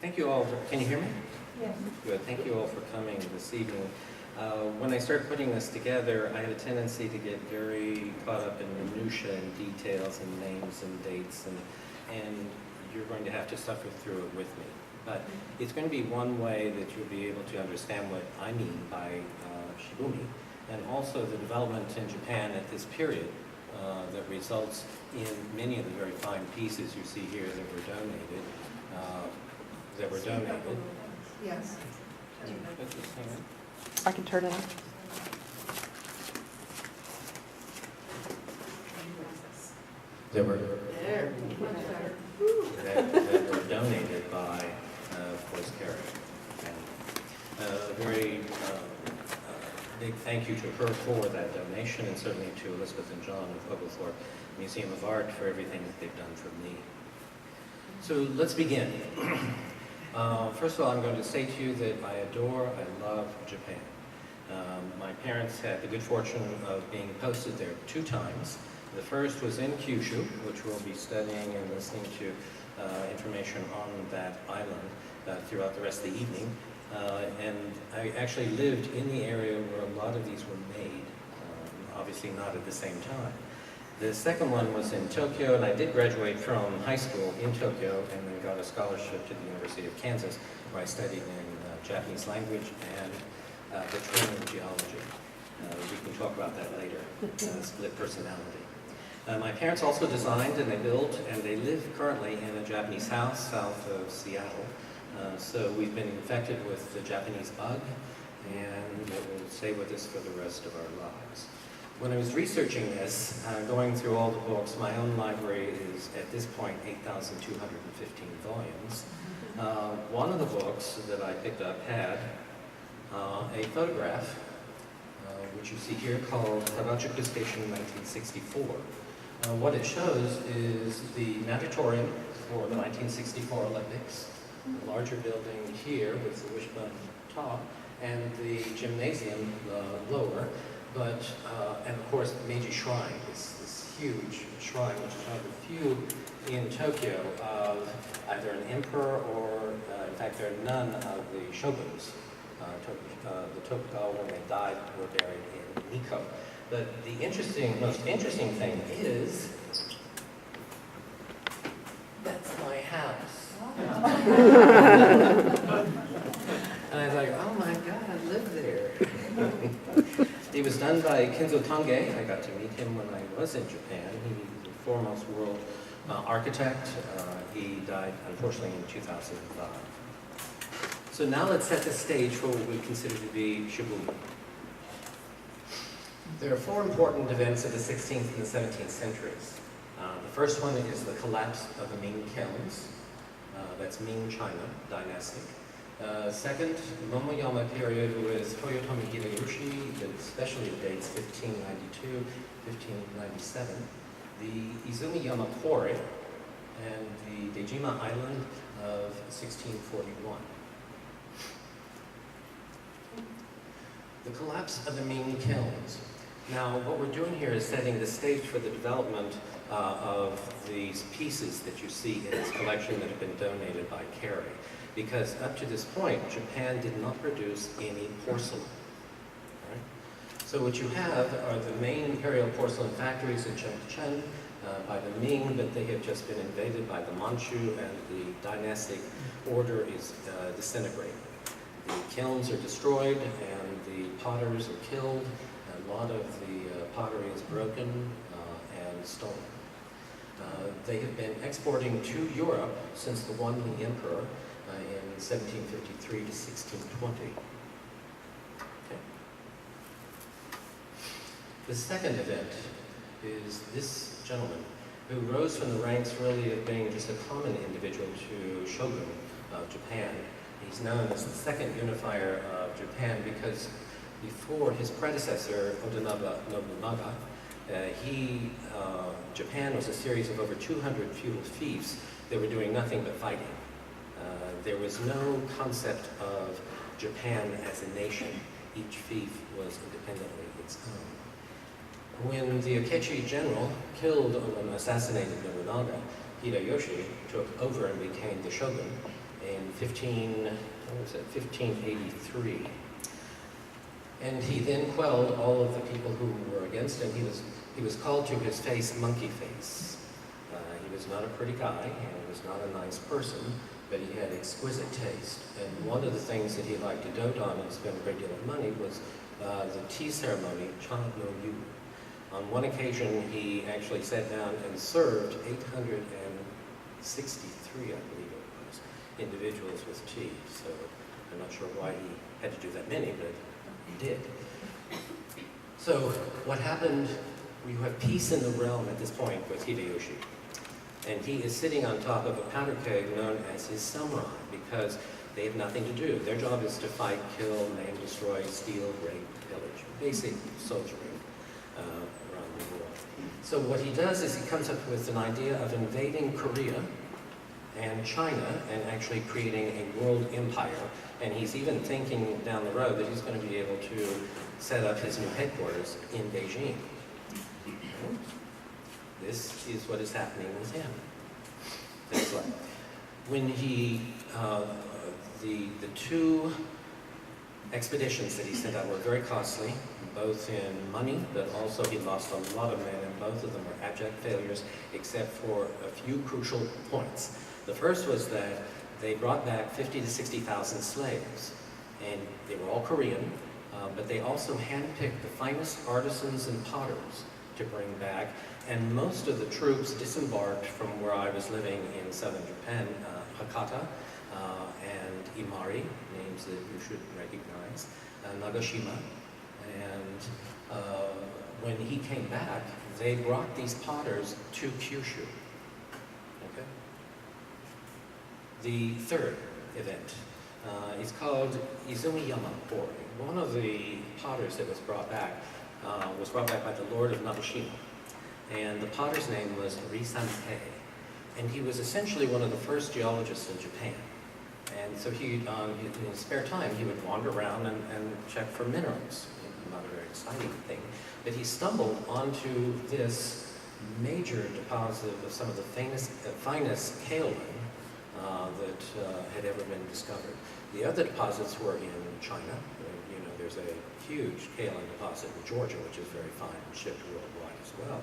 Thank you all. Can you hear me? Yes. Good. Thank you all for coming this evening. When I started putting this together, I had a tendency to get very caught up in minutiae and details and names and dates, and you're going to have to suffer through it with me. But it's going to be one way that you'll be able to understand what I mean by Shibumi, and also the development in Japan at this period that results in many of the very fine pieces you see here that were donated. Yes. I can turn it on. That were There. Much better. that were donated by, of course, Carrie. And a very big thank you to her for that donation, and certainly to Elizabeth and John of Oglethorpe Museum of Art for everything that they've done for me. So let's begin. First of all, I'm going to say to you that I love Japan. My parents had the good fortune of being posted there 2 times. The first was in Kyushu, which we'll be studying and listening to information on that island throughout the rest of the evening. And I actually lived in the area where a lot of these were made, obviously not at the same time. The second one was in Tokyo, and I did graduate from high school in Tokyo and then got a scholarship to the University of Kansas, where I studied in Japanese language and the training of geology. We can talk about that later, split personality. My parents also designed and they built, and they live currently in a Japanese house south of Seattle. So we've been infected with the Japanese bug, and it will stay with us for the rest of our lives. When I was researching this, going through all the books, my own library is at this point 8,215 volumes. One of the books that I picked up had a photograph, which you see here, called Harajuku Station 1964. What it shows is the natatorium for the 1964 Olympics, the larger building here with the wishbone top, and the gymnasium lower. But, and of course, the Meiji Shrine, this huge shrine, which is one of the few in Tokyo of either an emperor or, in fact, there are none of the shoguns. The Tokugawa, when they died, were buried in Nikko. But the most interesting thing is, that's my house. And I was like, oh my God, I live there. It was done by Kenzo Tange. I got to meet him when I was in Japan. He was the foremost world architect. He died, unfortunately, in 2005. So now let's set the stage for what we consider to be Shibumi. There are 4 important events of the 16th and the 17th centuries. The first one is the collapse of the Ming kilns. That's Ming China, dynastic. Second, the Momoyama period with Toyotomi Hideyoshi, that especially dates 1592, 1597. The Izumiyama quarry and the Dejima Island of 1641. The collapse of the Ming kilns. Now, what we're doing here is setting the stage for the development of these pieces that you see in this collection that have been donated by Carrie. Because up to this point, Japan did not produce any porcelain. Right? So what you have are the main imperial porcelain factories in Chengchen by the Ming, but they have just been invaded by the Manchu, and the dynastic order is disintegrating. The kilns are destroyed, and the potters are killed. A lot of the pottery is broken and stolen. They have been exporting to Europe since the Wanli Emperor in 1753 to 1620. Okay. The second event is this gentleman who rose from the ranks really of being just a common individual to shogun of Japan. He's known as the second unifier of Japan because before his predecessor, Oda Nobunaga, Japan was a series of over 200 feudal fiefs that were doing nothing but fighting. There was no concept of Japan as a nation. Each fief was independently its own. When the Akechi general killed and assassinated Nobunaga, Hideyoshi took over and became the shogun, in 1583. And he then quelled all of the people who were against him. He was called to his face Monkey Face. He was not a pretty guy, and he was not a nice person, but he had exquisite taste. And one of the things that he liked to dote on and spend a great deal of money was the tea ceremony, Cha no Yu. On one occasion, he actually sat down and served 863, I believe it was, individuals with tea. So I'm not sure why he had to do that many, but he did. So what happened, you have peace in the realm at this point with Hideyoshi. And he is sitting on top of a powder keg known as his samurai, because they have nothing to do. Their job is to fight, kill, maim, destroy, steal, rape, pillage. Basic soldiering around the world. So what he does is he comes up with an idea of invading Korea and China and actually creating a world empire. And he's even thinking down the road that he's going to be able to set up his new headquarters in Beijing. This is what is happening with him. That's right. When he, the two expeditions that he sent out were very costly, both in money, but also he lost a lot of men, and both of them were abject failures, except for a few crucial points. The first was that they brought back 50 to 60,000 slaves, and they were all Korean, but they also handpicked the finest artisans and potters to bring back, and most of the troops disembarked from where I was living in southern Japan, Hakata and Imari, names that you should recognize, Nagashima, and when he came back, they brought these potters to Kyushu. Okay? The third event is called Izumiyama Quarry. One of the potters that was brought back by the Lord of Nabashima. And the potter's name was Risanpei. And he was essentially one of the first geologists in Japan. And so he, in his spare time, he would wander around and check for minerals. Not a very exciting thing. But he stumbled onto this major deposit of some of the finest kaolin that had ever been discovered. The other deposits were in China. You know, there's a huge kaolin deposit in Georgia, which is very fine and shipped worldwide as well.